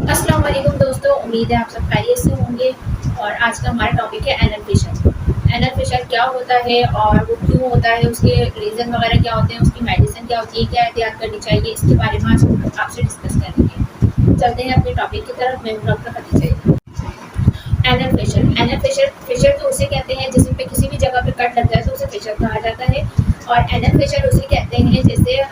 अस्सलाम वालेकुम दोस्तों, उम्मीद है आप सब खैरियत से होंगे। और आज का हमारा टॉपिक है एनल फिशर। एनल फिशर क्या होता है और वो क्यों होता है, उसके रीज़न वगैरह क्या होते हैं, उसकी मेडिसिन क्या होती है, क्या एहतियात करनी चाहिए, इसके बारे में आज हम आपसे डिस्कस करेंगे। चलते हैं अपने टॉपिक की तरफ। मैं doctor Khadija. Anal fissure, fissure तो उसे कहते हैं जिसमें पे किसी भी जगह पे कट लग जाए तो उसे फिशर कहा जाता है। और एनल फिशर उसे कहते हैं जैसे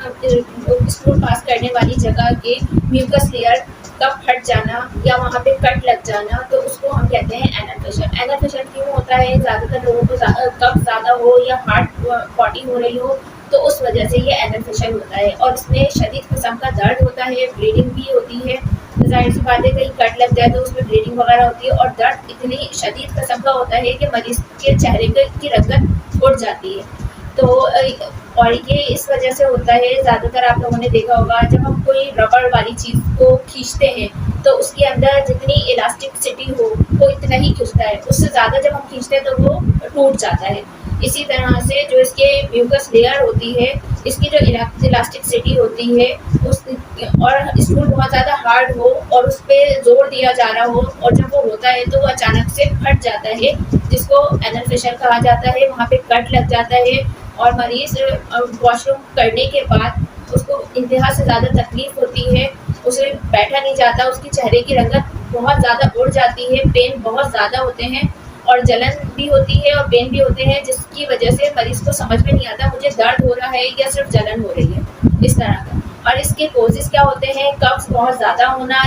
स्कूल पास करने वाली जगह के म्यूकस लेयर का फट जाना या वहाँ पे कट लग जाना, तो उसको हम कहते हैं एनल फिशर। एनल फिशर क्यों होता है? ज़्यादातर लोगों को कफ ज़्यादा हो या हार्ट पॉटी हो रही हो तो उस वजह से ये एनल फिशर होता है। और इसमें शदीद किस्म का दर्द होता है, ब्लीडिंग भी होती है। ज़ाहिर सी बात है, कहीं कट लग जाए तो उसमें ब्लीडिंग वगैरह होती है और दर्द इतनी शदीद किस्म का होता है कि मरीज़ के चेहरे की रंगत उड़ जाती है। तो और ये इस वजह से होता है, ज़्यादातर आप लोगों ने देखा होगा जब हम कोई रबड़ वाली चीज़ को खींचते हैं तो उसके अंदर जितनी इलास्टिसिटी हो वो इतना ही खींचता है, उससे ज़्यादा जब हम खींचते हैं तो वो टूट जाता है। इसी तरह से जो इसके म्यूकस लेयर होती है, इसकी जो इलास्टिसिटी होती है उस और स्टूल बहुत ज़्यादा हार्ड हो और उस पर जोर दिया जा रहा हो और जब वो होता है तो वो अचानक से फट जाता है, जिसको एनल फिशर कहा जाता है। वहाँ पे कट लग जाता है और मरीज़ वॉशरूम करने के बाद उसको इंतहा से ज़्यादा तकलीफ़ होती है, उसे बैठा नहीं जाता, उसकी चेहरे की रंगत बहुत ज़्यादा उड़ जाती है, पेन बहुत ज़्यादा होते हैं और जलन भी होती है और पेन भी होते हैं, जिसकी वजह से मरीज़ को समझ में नहीं आता मुझे दर्द हो रहा है या सिर्फ जलन हो रही है, इस तरह का। और इसके कोजेज़ क्या होते हैं? कब्ज़ बहुत ज़्यादा होना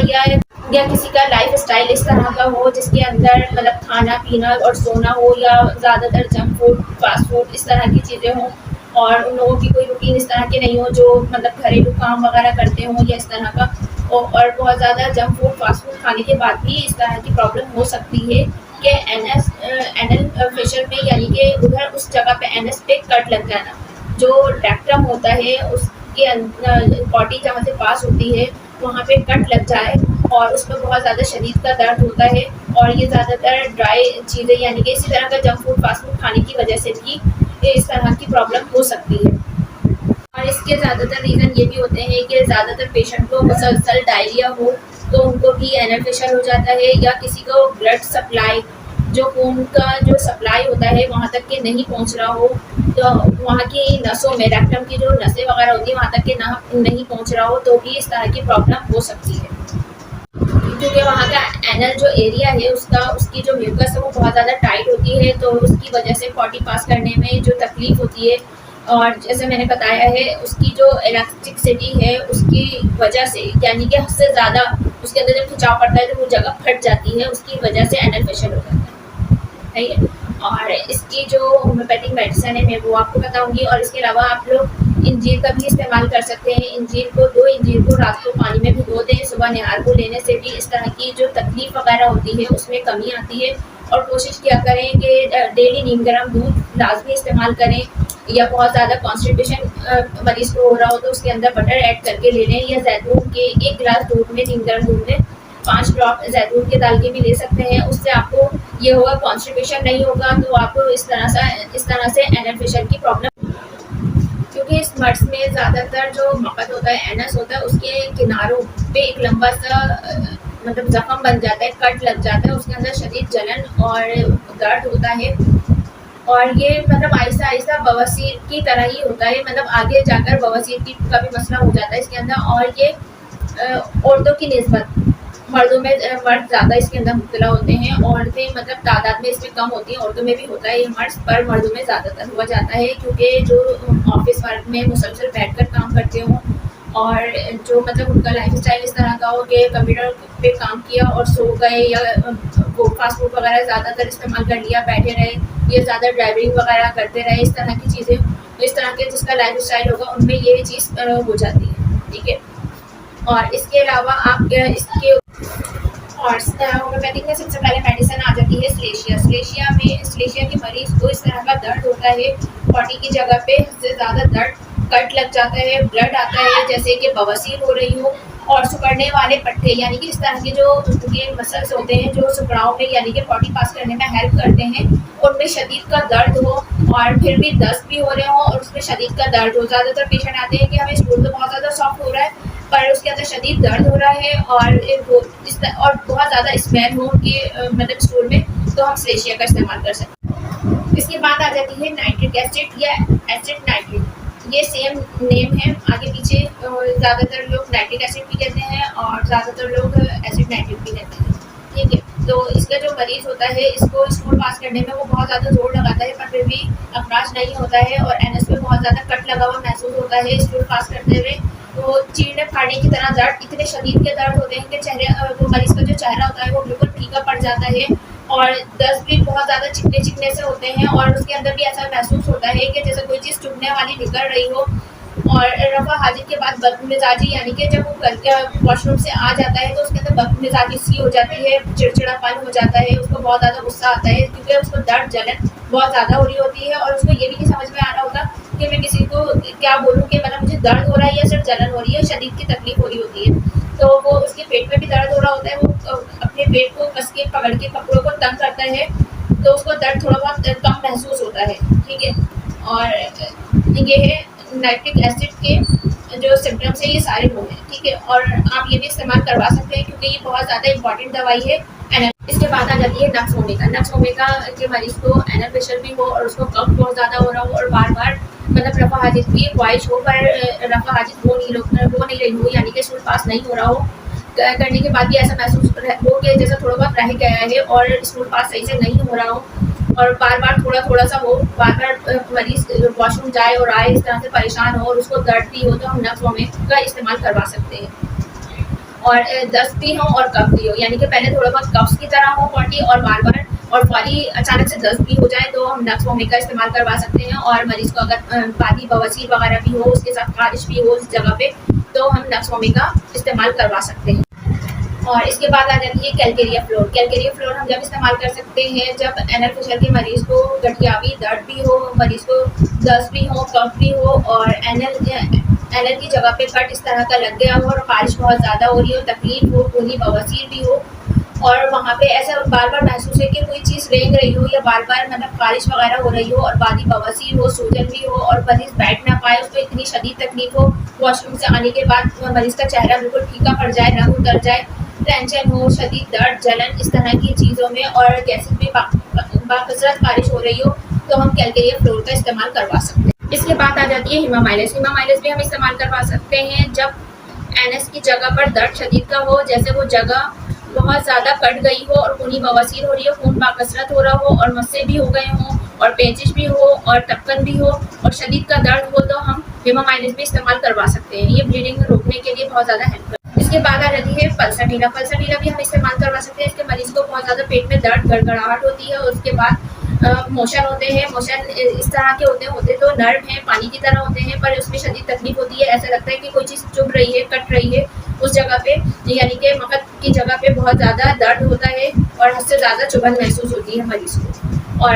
या किसी का लाइफ स्टाइल इस तरह का हो जिसके अंदर मतलब खाना पीना और सोना हो या ज़्यादातर जंक फूड, फास्ट फूड इस तरह की चीज़ें हों और उन लोगों की कोई रूटीन इस तरह की नहीं हो जो मतलब घरेलू काम वगैरह करते हों या इस तरह का। और बहुत ज़्यादा जंक फूड, फास्ट फूड खाने के बाद भी इस तरह की प्रॉब्लम हो सकती है कि एनल फिशर में, यानी कि उधर उस जगह पे एनएस पे कट लग जाना। जो रेक्टम होता है उसके बॉडी जहाँ से पास होती है वहाँ पे कट लग जाए और उसमें बहुत ज़्यादा शदीद का दर्द होता है। और ये ज़्यादातर ड्राई चीज़ें यानी कि इसी तरह का जंक फूड, फास्ट फूड खाने की वजह से भी इस तरह की प्रॉब्लम हो सकती है। और इसके ज़्यादातर रीज़न ये भी होते हैं कि ज़्यादातर पेशेंट को मुसलसल डायरिया हो तो उनको भी एनल फिशर हो जाता है, या किसी को ब्लड सप्लाई, जो खून का जो सप्लाई होता है वहाँ तक के नहीं पहुँच रहा हो, तो वहाँ की नसों में, रेक्टम की जो नसें वगैरह होती है वहाँ तक के नहीं पहुँच रहा हो तो भी इस तरह की प्रॉब्लम हो सकती है। क्योंकि वहाँ का एनल जो एरिया है उसकी जो म्यूकस है वो बहुत ज़्यादा टाइट होती है, तो उसकी वजह से पॉटी पास करने में जो तकलीफ़ होती है और जैसे मैंने बताया है उसकी जो इलास्टिसिटी है उसकी वजह से, यानी कि हद से ज़्यादा उसके अंदर जब खिंचाव पड़ता है तो वो जगह फट जाती है, उसकी वजह से एनल फिशर हो जाता है। और इसकी जो होम्योपैथिक मेडिसिन है मैं वो आपको बताऊंगी। और इसके अलावा आप लोग इंजीर का भी इस्तेमाल कर सकते हैं। दो इंजीर को रात को पानी में भिगो दें, सुबह निहार को लेने से भी इस तरह की जो तकलीफ़ वगैरह होती है उसमें कमी आती है। और कोशिश किया करें कि डेली नीम गर्म दूध लाजमी इस्तेमाल करें, या बहुत ज़्यादा कॉन्स्टिपेशन मरीज़ को हो रहा हो तो उसके अंदर बटर ऐड करके ले लें, या जैतून के 1 गिलास दूध में, नीम गर्म दूध में 5 ड्रॉप जैतून के डाल के भी ले सकते हैं। उससे आपको ये होगा, कॉन्स्टिपेशन नहीं होगा, तो आपको इस तरह से एनल फिशर की प्रॉब्लम, क्योंकि इस मर्ज में ज़्यादातर जो मकत होता है, एनस होता है, उसके किनारों पे एक लंबा सा मतलब ज़ख्म बन जाता है, कट लग जाता है, उसके अंदर शदीद जलन और दर्द होता है। और ये मतलब आहिस्ता आहिस्ता बवासीर की तरह ही होता है, मतलब आगे जाकर बवासीर का भी मसला हो जाता है इसके अंदर। और ये औरतों की निस्बत मर्द ज़्यादा इसके अंदर मुब्तला होते हैं, औरतें मतलब तादाद में इसमें कम होती हैं। औरतों में भी होता है ये मर्ज, पर मर्दों में ज़्यादातर हुआ जाता है, क्योंकि जो ऑफिस वर्क में मुसलसल बैठकर काम करते हों और जो मतलब उनका लाइफ स्टाइल इस तरह का हो कि कंप्यूटर पे काम किया और सो गए, या वो फास्ट फूड वगैरह ज़्यादातर इस्तेमाल कर लिया, बैठे रहे, या ज़्यादा ड्राइविंग वगैरह करते रहे, इस तरह की चीज़ें, तो इस तरह के जिसका लाइफ स्टाइल होगा उनमें ये चीज़ हो जाती है। ठीक है। और इसके अलावा आप इसके और होम्योपैथिक में सबसे पहले मेडिसिन आ जाती है स्लेशिया के मरीज़ को इस तरह का दर्द होता है, बॉडी की जगह पे से ज़्यादा दर्द, कट लग जाता है, ब्लड आता है जैसे कि बवासीर हो रही हो, और सिकुड़ने वाले पट्टे, यानी कि इस तरह के जो उनके मसल्स होते हैं जो सिकुड़ाव में यानी कि पॉटी पास करने में हेल्प करते हैं, उनमें शदीद का दर्द हो और फिर भी दस्त भी हो रहे हो और उसमें शदीद का दर्द हो। ज़्यादातर पेशेंट आते हैं कि हमें स्टूल तो बहुत ज़्यादा सॉफ्ट हो रहा है पर उसके अंदर शदीद दर्द हो रहा है और वो और बहुत ज़्यादा स्मेल हो उनके मतलब स्टूल में, तो हम सलेशिया का इस्तेमाल कर सकते हैं। इसके बाद आ जाती है नाइट्रिक एसिड या एसिड नाइट्रिक। ये सेम नेम है, आगे पीछे ज़्यादातर लोग नाइट्रिक एसिड भी कहते हैं और ज़्यादातर लोग एसिड नाइट्रिक भी कहते हैं। ठीक है, तो इसका जो मरीज होता है इसको स्टूल पास करने में वो बहुत ज़्यादा जोर लगाता है, पर फिर भी अखराज नहीं होता है और एनएस में बहुत ज़्यादा कट लगा हुआ महसूस होता है स्टूल पास करते हुए। तो चीरने फाड़ने की तरह दर्द, इतने शदीद के दर्द होते हैं कि चेहरे वो मरीज का जो चेहरा होता है वो बिल्कुल फीका पड़ जाता है और दर्द भी बहुत ज़्यादा चिकने चिकने से होते हैं और उसके अंदर भी ऐसा महसूस होता है कि जैसे कोई चीज़ चुभने वाली निकल रही हो। और रफ़ा हाजिर के बाद बदमिजाजी, यानी कि जब वो वॉशरूम से आ जाता है तो उसके अंदर बदमिजाजी सी हो जाती है, चिड़चिड़ापन हो जाता है, उसको बहुत ज़्यादा गुस्सा आता है क्योंकि उसको दर्द जलन बहुत ज़्यादा हो रही होती है और उसको ये भी नहीं समझ में आ रहा होता कि मैं किसी को क्या बोलूँ कि मतलब मुझे दर्द हो रहा है या सिर्फ जलन हो रही है, शदीद की तकलीफ हो रही होती है। तो वो उसके पेट में भी दर्द हो रहा होता है, वो अपने पेट को कस के पकड़ के कपड़ों को तंग करता है, तो उसको दर्द थोड़ा बहुत कम महसूस होता है। ठीक है, और ये है नाइट्रिक एसिड के जो सिम्टम्स है, ये सारे वो हैं। ठीक है, और आप ये भी इस्तेमाल करवा सकते हैं क्योंकि ये बहुत ज़्यादा इंपॉर्टेंट दवाई है। इसके बाद आ जाती है नक्स ओमेगा। नक्स ओमेगा के मरीज को एनल प्रेशर भी हो और उसको कफ बहुत ज़्यादा हो रहा हो और बार बार मतलब रफ़ा हाजिर की ख्वाहिश हो पर रफ़ा हाजिर हो नहीं रही हो, यानी कि स्टूल पास नहीं हो रहा हो, करने के बाद भी ऐसा महसूस हो कि जैसे थोड़ा बहुत रह गया है और स्टूल पास सही से नहीं हो रहा हो और बार बार थोड़ा सा हो, बार बार मरीज वॉशरूम जाए और आए, इस तरह से परेशान हो और उसको दर्द भी हो, तो हम नक्स ओमेगा का इस्तेमाल करवा सकते हैं। और दस्त भी हो और कफ भी हो, यानी कि पहले थोड़ा बहुत कफ की तरह हो पॉटी और बार बार और फौरी अचानक से दस्त भी हो जाए तो हम नक्स ओमेगा का इस्तेमाल करवा सकते हैं। और मरीज को अगर बादी बवासीर वगैरह भी हो, उसके साथ खारिश भी हो उस जगह पे, तो हम नक्स ओमेगा इस्तेमाल करवा सकते हैं। और इसके बाद आ जाती है कैलकेरिया फ्लोर। कैलकेरिया फ्लोर हम जब इस्तेमाल कर सकते हैं जब एनल प्रेशर के मरीज़ को गठियावी दर्द भी हो, मरीज़ को दस्त भी हो, कफ भी हो और एनल की जगह पे कट इस तरह का लग गया हो और खारिश बहुत ज़्यादा हो रही हो, तकलीफ हो, पूरी बवासीर भी हो और वहाँ पे ऐसा बार बार महसूस है कि कोई चीज़ रेंग रही हो या बार बार मतलब खारिश वगैरह हो रही हो और बादी बवासीर हो, सूजन भी हो और मरीज़ बैठ ना पाए, उसको इतनी शदीद तकलीफ हो, वॉशरूम से आने के बाद मरीज़ का चेहरा बिल्कुल फीका पड़ जाए, रंग उतर जाए, टेंशन हो, शदीद दर्द, जलन, इस तरह की चीज़ों में और गैसेस भी बाकसरत खारिश हो रही हो, तो हम कैलकेरिया फ्लोर का इस्तेमाल करवा सकते हैं। इसके बाद आ जाती है हिमामाइलिस। हिमामाइलिस भी हम इस्तेमाल करवा सकते हैं जब एनएस की जगह पर दर्द शदीद का हो, जैसे वो जगह बहुत ज़्यादा कट गई हो और खूनी बवासीर हो रही हो, खून बाकसरत हो रहा हो और मस्से भी हो गए हों और पेचिश भी हो और टपकन भी हो और शदीद का दर्द हो, तो हम हिमामाइलिस भी इस्तेमाल करवा सकते हैं। ये ब्लीडिंग रोकने के लिए बहुत ज़्यादा हेल्प करता है। इसके बाद आ जाती है पल्साटीना। पल्साटीना भी हम इस्तेमाल करवा सकते हैं। इसके मरीज़ को बहुत ज़्यादा पेट में दर्द, गड़गड़ाहट होती है और उसके बाद मोशन होते हैं। मोशन इस तरह के होते तो नर्म हैं, पानी की तरह होते हैं, पर उसमें शदीद तकलीफ होती है। ऐसा लगता है कि कोई चीज़ चुभ रही है, कट रही है उस जगह पे, यानी कि मकद की जगह पे बहुत ज़्यादा दर्द होता है और हद से ज़्यादा चुभन महसूस होती है मरीज़ को। और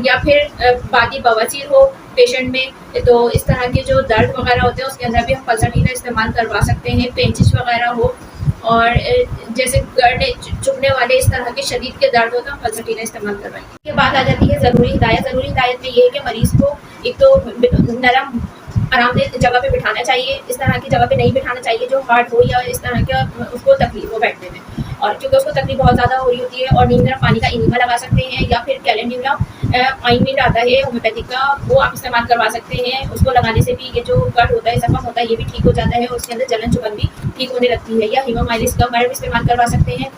या फिर बादी बवासीर हो पेशेंट में, तो इस तरह के जो दर्द वगैरह होते हैं उसके अंदर भी हम पल्साटीना इस्तेमाल करवा सकते हैं। पेचिश वगैरह हो और जैसे गड़ने चुभने वाले इस तरह के शदीद के दर्द हो तो हम पल्साटीना इस्तेमाल करवाएंगे। इसके बाद आ जाती है ज़रूरी हिदायत। ज़रूरी हिदायत में ये है कि मरीज़ को एक तो नरम आरामदेह जगह पे बिठाना चाहिए, इस तरह की जगह पे नहीं बिठाना चाहिए जो हार्ड हो या इस तरह का उसको तकलीफ हो बैठने में, और क्योंकि उसको तकलीफ बहुत ज़्यादा हो रही होती है। और नीम गर्म पानी का इनिमा लगा सकते हैं या फिर कैलेंड्यूला ऑइंटमेंट आता है होम्योपैथिक का, वो आप इस्तेमाल करवा सकते हैं। उसको लगाने से भी ये जो कट होता है, जख्म होता है, ये भी ठीक हो जाता है और उसके अंदर जलन चुभन भी ठीक होने लगती है। या हिमामाइलिस का मर्म इस्तेमाल करवा सकते हैं,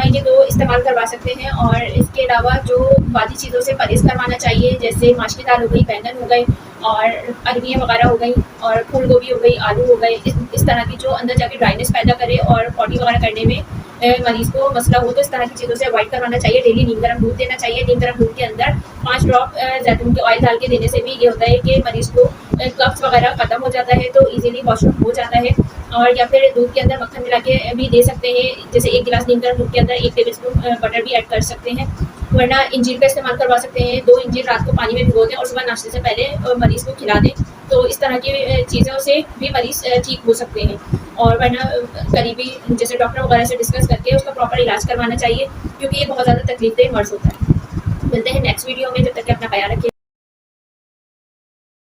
ये दो इस्तेमाल करवा सकते हैं। और इसके अलावा जो बाकी चीज़ों से परहेज़ करवाना चाहिए, जैसे माशकी दाल हो गई, बैंगन हो गए और अरबियाँ वगैरह हो गई और फूल गोभी हो गई, आलू हो गए, इस तरह की जो अंदर जाके ड्राइनेस पैदा करे और पॉटी वगैरह करने में मरीज़ को मसला हो, तो इस तरह की चीज़ों से अवॉइड करवाना चाहिए। डेली नीम गर्म दूध देना चाहिए। नीम गर्म दूध के अंदर 5 ड्रॉप जैतून के ऑयल डाल के देने से भी ये होता है कि मरीज़ को कब्ज़ वगैरह ख़त्म हो जाता है, तो ईज़िली वॉशरूम हो जाता है। और या फिर दूध के अंदर मक्खन मिला के भी दे सकते हैं, जैसे 1 गिलास नीम गर्म दूध के अंदर 1 टेबलस्पून बटर भी ऐड कर सकते हैं। वरना इंजीर का इस्तेमाल करवा सकते हैं। 2 इंजीर रात को पानी में भिगो दें और सुबह नाश्ते से पहले मरीज़ को खिला दें, तो इस तरह की चीज़ों से भी मरीज़ ठीक हो सकते हैं। और वरना करीबी जैसे डॉक्टर वगैरह से डिस्कस करके उसका प्रॉपर इलाज करवाना चाहिए, क्योंकि ये बहुत ज़्यादा तकलीफदेह मर्ज़ होता है। मिलते हैं नेक्स्ट वीडियो में, जब तक कि अपना ख्याल रखिए।